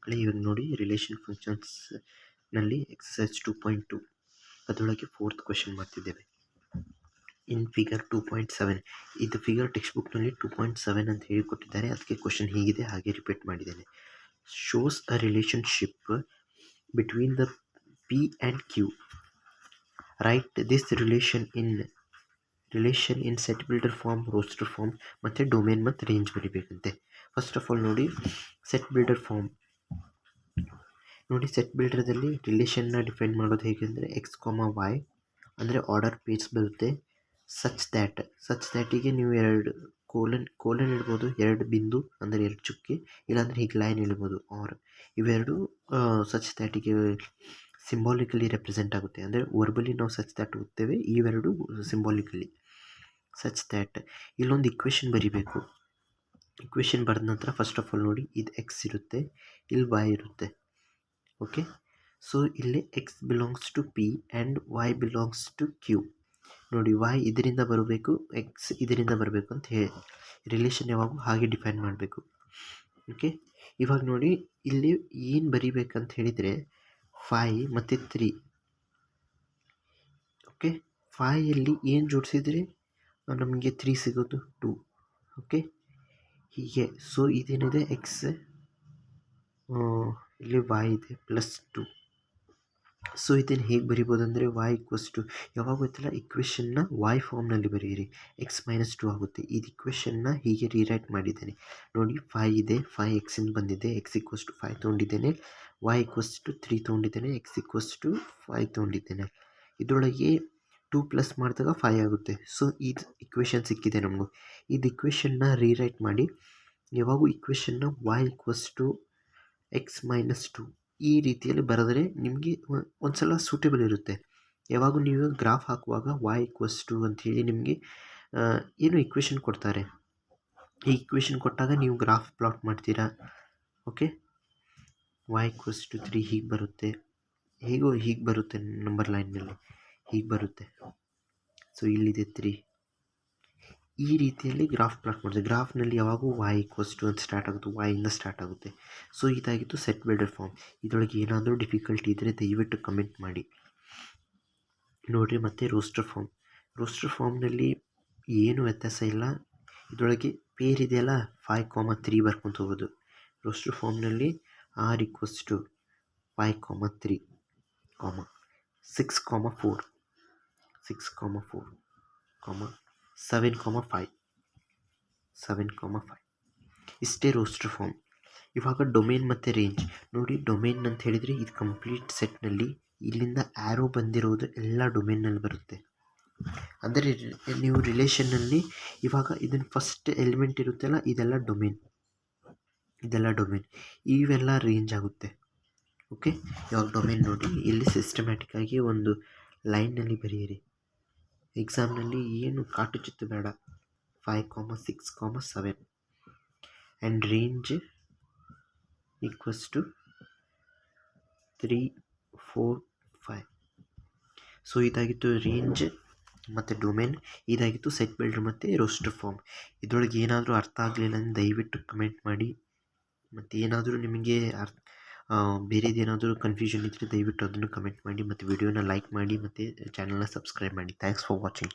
ಮಕ್ಕಳೇ, ಇವಾಗ ನೋಡಿ ರಿಲೇಷನ್ ಫಂಕ್ಷನ್ಸ್ನಲ್ಲಿ ಎಕ್ಸಸೈಸ್ 2.2 ಅದರೊಳಗೆ 4th ಕ್ವೆಶನ್ ಮಾಡ್ತಿದ್ದೇವೆ. ಇನ್ ಫಿಗರ್ 2.7 ಇದು ಫಿಗರ್ ಟೆಕ್ಸ್ಟ್ ಬುಕ್ನಲ್ಲಿ 2.7 ಅಂತ ಹೇಳಿ ಕೊಟ್ಟಿದ್ದಾರೆ. ಅದಕ್ಕೆ ಕ್ವೆಶನ್ ಹೀಗಿದೆ, ಹಾಗೆ ರಿಪೀಟ್ ಮಾಡಿದ್ದೇನೆ. Shows a relationship between the P and Q. Right this relation in set builder form, roster form ಮತ್ತು ಡೊಮೇನ್ ಮತ್ತು ರೇಂಜ್ ಬರೀಬೇಕಂತೆ. ಫಸ್ಟ್ ಆಫ್ ಆಲ್ ನೋಡಿ ಸೆಟ್ ಬಿಲ್ಡರ್ ಫಾರ್ಮ್ ನೋಡಿ. ಸೆಟ್ ಬಿಲ್ಡರ್ದಲ್ಲಿ ರಿಲೇಷನ್ನ ಡಿಫೈನ್ ಮಾಡೋದು ಹೇಗೆಂದರೆ ಎಕ್ಸ್ ವೈ ಅಂದರೆ ಆರ್ಡರ್ ಪೇಜ್ ಬರುತ್ತೆ. ಸಚ್ ದ್ಯಾಟಿಗೆ ನೀವು 2 ಕೋಲನ್ ಇಡ್ಬೋದು, 2 ಬಿಂದು ಅಂದರೆ 2 ಚುಕ್ಕೆ, ಇಲ್ಲಾಂದರೆ ಹೀಗೆ ಲೈನ್ ಇಡ್ಬೋದು. ಆರ್ ಇವೆರಡು ಸಚ್ ದ್ಯಾಟಿಗೆ ಸಿಂಬಾಲಿಕಲಿ ರೆಪ್ರೆಸೆಂಟ್ ಆಗುತ್ತೆ. ಅಂದರೆ ವರ್ಬಲಿ ನಾವು ಸಚ್ ದ್ಯಾಟ್ ಓದ್ತೇವೆ, ಇವೆರಡು ಸಿಂಬಾಲಿಕಲಿ. ಸಚ್ ದ್ಯಾಟ್ ಇಲ್ಲೊಂದು ಇಕ್ವೇಷನ್ ಬರೀಬೇಕು. ಇಕ್ವೇಷನ್ ಬರೆದ ನಂತರ ಫಸ್ಟ್ ಆಫ್ ಆಲ್ ನೋಡಿ ಇದು ಎಕ್ಸ್ ಇರುತ್ತೆ, ಇಲ್ಲಿ ವೈ ಇರುತ್ತೆ. ಓಕೆ, ಸೊ ಇಲ್ಲಿ X belongs to P and Y belongs to Q. ನೋಡಿ ವೈ ಇದರಿಂದ ಬರಬೇಕು, ಎಕ್ಸ್ ಇದರಿಂದ ಬರಬೇಕು ಅಂತ ಹೇಳಿ ರಿಲೇಷನ್ ಯಾವಾಗೂ ಹಾಗೆ ಡಿಫೈನ್ ಮಾಡಬೇಕು. ಓಕೆ, ಇವಾಗ ನೋಡಿ ಇಲ್ಲಿ ಏನು ಬರೀಬೇಕಂತ ಹೇಳಿದರೆ 5 ಮತ್ತು 3. ಓಕೆ, 5ಯಲ್ಲಿ ಏನು ಜೋಡಿಸಿದರೆ ನಮಗೆ 3 ಸಿಗೋದು 2. ಓಕೆ, ಹೀಗೆ. ಸೊ ಇದೇನಿದೆ ಎಕ್ಸ್, ಇಲ್ಲಿ ವೈ ಇದೆ +2. ಸೊ ಇದನ್ನು ಹೇಗೆ ಬರಿಬೋದು ಅಂದರೆ y = ಯಾವಾಗ ಗೊತ್ತಿಲ್ಲ, ಇಕ್ವೇಷನ್ನ y ಫಾರ್ಮ್ನಲ್ಲಿ ಬರೆಯಿರಿ. x-2 ಆಗುತ್ತೆ. ಇದು ಇಕ್ವೇಷನ್ನ ಹೀಗೆ ರೀರೈಟ್ ಮಾಡಿದ್ದೇನೆ ನೋಡಿ. 5 ಇದೆ, 5 ಎಕ್ಸಿಂದ ಬಂದಿದೆ, x = 5 ತೊಗೊಂಡಿದ್ದೇನೆ, y = 3 ತೊಗೊಂಡಿದ್ದೇನೆ, x = 5 ತೊಗೊಂಡಿದ್ದೇನೆ. ಇದರೊಳಗೆ 2 ಪ್ಲಸ್ ಮಾಡಿದಾಗ 5 ಆಗುತ್ತೆ. ಸೊ ಇದು ಇಕ್ವೇಷನ್ ಸಿಕ್ಕಿದೆ ನಮಗೂ. ಇದು ಇಕ್ವೇಷನ್ನ ರೀರೈಟ್ ಮಾಡಿ ಯಾವಾಗೂ ಇಕ್ವೇಷನ್ನ y = x-2 ಈ ರೀತಿಯಲ್ಲಿ ಬರೆದರೆ ನಿಮಗೆ ಒಂದು ಸಲ ಸೂಟೇಬಲ್ ಇರುತ್ತೆ. ಯಾವಾಗ ನೀವು ಗ್ರಾಫ್ ಹಾಕುವಾಗ y = ಅಂಥೇಳಿ ನಿಮಗೆ ಏನು ಇಕ್ವೇಷನ್ ಕೊಡ್ತಾರೆ, ಈ ಇಕ್ವೇಷನ್ ಕೊಟ್ಟಾಗ ನೀವು ಗ್ರಾಫ್ ಪ್ಲಾಟ್ ಮಾಡ್ತೀರಾ. ಓಕೆ, y = 3 ಹೀಗೆ ಬರುತ್ತೆ, ಹೀಗೆ ಬರುತ್ತೆ, ನಂಬರ್ ಲೈನ್ನಲ್ಲಿ ಹೀಗೆ ಬರುತ್ತೆ. ಸೊ ಇಲ್ಲಿದೆ 3. ಈ ರೀತಿಯಲ್ಲಿ ಗ್ರಾಫ್ ಪ್ಲಾಟ್ ಮಾಡಿದೆ. ಗ್ರಾಫ್ನಲ್ಲಿ ಯಾವಾಗೂ y = ಅಂತ ಸ್ಟಾರ್ಟ್ ಆಗುತ್ತೆ, y ಸ್ಟಾರ್ಟ್ ಆಗುತ್ತೆ. ಸೊ ಇದಾಗಿತ್ತು ಸೆಟ್ ಬಿಲ್ಡರ್ ಫಾರ್ಮ್. ಇದರೊಳಗೆ ಏನಾದರೂ ಡಿಫಿಕಲ್ಟಿ ಇದ್ದರೆ ದಯವಿಟ್ಟು ಕಮೆಂಟ್ ಮಾಡಿ. ನೋಡಿರಿ ಮತ್ತೆ ರೋಸ್ಟರ್ ಫಾರ್ಮ್ನಲ್ಲಿ ಏನು ವ್ಯತ್ಯಾಸ ಇಲ್ಲ. ಇದರೊಳಗೆ ಪೇರ್ ಇದೆಯಲ್ಲ 5, 3 ಬರ್ಕೊಂತ ಹೋಗೋದು. ರೋಸ್ಟರ್ ಫಾರ್ಮ್ನಲ್ಲಿ r = 5, 3, 6, 4, 7, 5 ಇಷ್ಟೇ ರೋಸ್ಟರ್ ಫಾರ್ಮ್. ಇವಾಗ ಡೊಮೇನ್ ಮತ್ತು ರೇಂಜ್ ನೋಡಿ. ಡೊಮೇನ್ ಅಂತ ಹೇಳಿದರೆ ಇದು ಕಂಪ್ಲೀಟ್ ಸೆಟ್ನಲ್ಲಿ ಇಲ್ಲಿಂದ ಆ್ಯರೋ ಬಂದಿರೋದು ಎಲ್ಲ ಡೊಮೇನ್ನಲ್ಲಿ ಬರುತ್ತೆ. ಅಂದರೆ ನೀವು ರಿಲೇಷನ್ನಲ್ಲಿ ಇವಾಗ ಇದನ್ನು ಫಸ್ಟ್ ಎಲಿಮೆಂಟ್ ಇರುತ್ತಲ್ಲ, ಇದೆಲ್ಲ ಡೊಮೇನ್, ಇವೆಲ್ಲ ರೇಂಜ್ ಆಗುತ್ತೆ. ಓಕೆ, ಇವಾಗ ಡೊಮೇನ್ ನೋಡಿ, ಇಲ್ಲಿ ಸಿಸ್ಟಮ್ಯಾಟಿಕ್ಕಾಗಿ ಒಂದು ಲೈನ್ನಲ್ಲಿ ಬರೆಯಿರಿ. ಎಕ್ಸಾಮ್ನಲ್ಲಿ ಏನು ಕಾಟು ಚಿತ್ತು ಬೇಡ. 5, 6, 7 ಆ್ಯಂಡ್ ರೇಂಜ್ = 3, 4, 5. ಸೊ ಇದಾಗಿತ್ತು ರೇಂಜ್ ಮತ್ತು ಡೊಮೇನ್. ಇದಾಗಿತ್ತು ಸೆಟ್ ಬಿಲ್ಡರ್ ಮತ್ತು ರೋಸ್ಟರ್ ಫಾರ್ಮ್. ಇದರೊಳಗೆ ಏನಾದರೂ ಅರ್ಥ ಆಗಲಿಲ್ಲ ಅಂದರೆ ದಯವಿಟ್ಟು ಕಮೆಂಟ್ ಮಾಡಿ. ಮತ್ತು ಏನಾದರೂ ನಿಮಗೆ ಬೇರೆದೇನಾದರೂ ಕನ್ಫ್ಯೂಷನ್ ಇದ್ದರೆ ದಯವಿಟ್ಟು ಅದನ್ನು ಕಮೆಂಟ್ ಮಾಡಿ. ಮತ್ತು ವಿಡಿಯೋನ ಲೈಕ್ ಮಾಡಿ ಮತ್ತು ಚಾನಲ್ನ ಸಬ್ಸ್ಕ್ರೈಬ್ ಮಾಡಿ. Thanks for watching.